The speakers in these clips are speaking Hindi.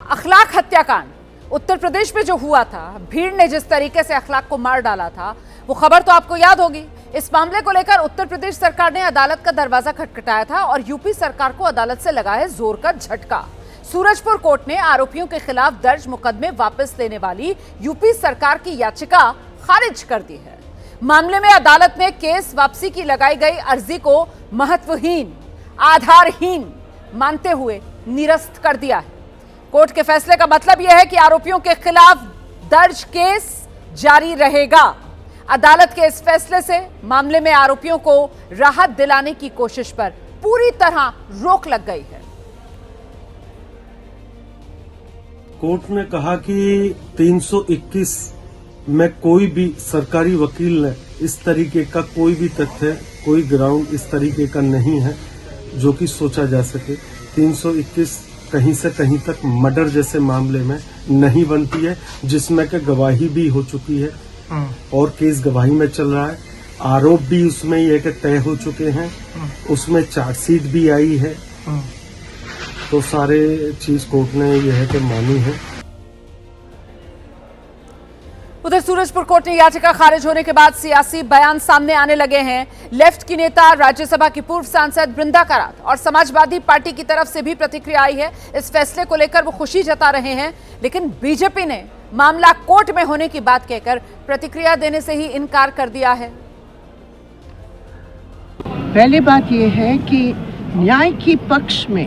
अखलाक हत्याकांड उत्तर प्रदेश में जो हुआ था, भीड़ ने जिस तरीके से अखलाक को मार डाला था, वो खबर तो आपको याद होगी। इस मामले को लेकर उत्तर प्रदेश सरकार ने अदालत का दरवाजा खटखटाया था और यूपी सरकार को अदालत से लगा है जोर का झटका। सूरजपुर कोर्ट ने आरोपियों के खिलाफ दर्ज मुकदमे वापस लेने वाली यूपी सरकार की याचिका खारिज कर दी है। मामले में अदालत ने केस वापसी की लगाई गई अर्जी को महत्वहीन, आधारहीन मानते हुए निरस्त कर दिया है। कोर्ट के फैसले का मतलब यह है कि आरोपियों के खिलाफ दर्ज केस जारी रहेगा। अदालत के इस फैसले से मामले में आरोपियों को राहत दिलाने की कोशिश पर पूरी तरह रोक लग गई है। कोर्ट ने कहा कि 321 में कोई भी सरकारी वकील ने इस तरीके का कोई भी तथ्य, कोई ग्राउंड इस तरीके का नहीं है जो कि सोचा जा सके। 321 कहीं से कहीं तक मर्डर जैसे मामले में नहीं बनती है, जिसमें कि गवाही भी हो चुकी है और केस गवाही में चल रहा है। आरोप भी उसमें ये कि तय हो चुके हैं, उसमें चार्जशीट भी आई है। तो सारे चीज कोर्ट ने यह है कि मानी है। उधर सूरजपुर कोर्ट ने याचिका खारिज होने के बाद सियासी बयान सामने आने लगे हैं। लेफ्ट की नेता, राज्यसभा की पूर्व सांसद बृंदा करात और समाजवादी पार्टी की तरफ से भी प्रतिक्रिया आई है। इस फैसले को लेकर वो खुशी जता रहे हैं, लेकिन बीजेपी ने मामला कोर्ट में होने की बात कहकर प्रतिक्रिया देने से ही इनकार कर दिया है। पहली बात यह है कि न्याय की पक्ष में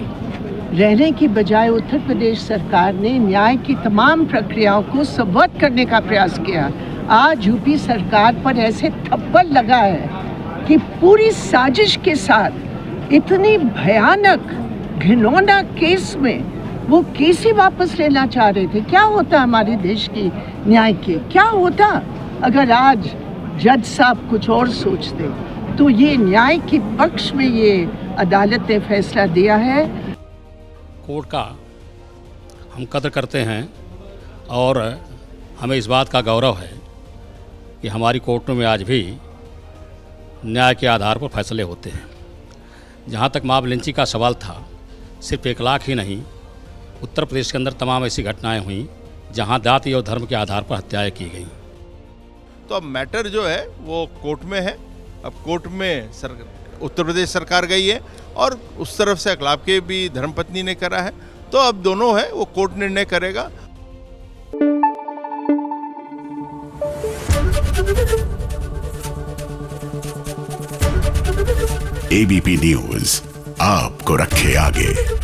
रहने की बजाय उत्तर प्रदेश सरकार ने न्याय की तमाम प्रक्रियाओं को सबवर्ट करने का प्रयास किया। आज यूपी सरकार पर ऐसे थप्पड़ लगा है कि पूरी साजिश के साथ इतनी भयानक घिनौना केस में वो केस ही वापस लेना चाह रहे थे। क्या होता हमारे देश की न्याय के, क्या होता अगर आज जज साहब कुछ और सोचते। तो ये न्याय के पक्ष में ये अदालत ने फैसला दिया है। कोर्ट का हम कदर करते हैं और हमें इस बात का गौरव है कि हमारी कोर्टों में आज भी न्याय के आधार पर फैसले होते हैं। जहाँ तक मॉब लिंचिंग का सवाल था, सिर्फ 1 लाख ही नहीं, उत्तर प्रदेश के अंदर तमाम ऐसी घटनाएं हुई जहाँ जाति और धर्म के आधार पर हत्याएं की गई। तो अब मैटर जो है वो कोर्ट में है। अब कोर्ट में उत्तर प्रदेश सरकार गई है और उस तरफ से अखलाक के भी धर्मपत्नी ने करा है। तो अब दोनों है वो कोर्ट निर्णय करेगा। एबीपी न्यूज आपको रखे आगे।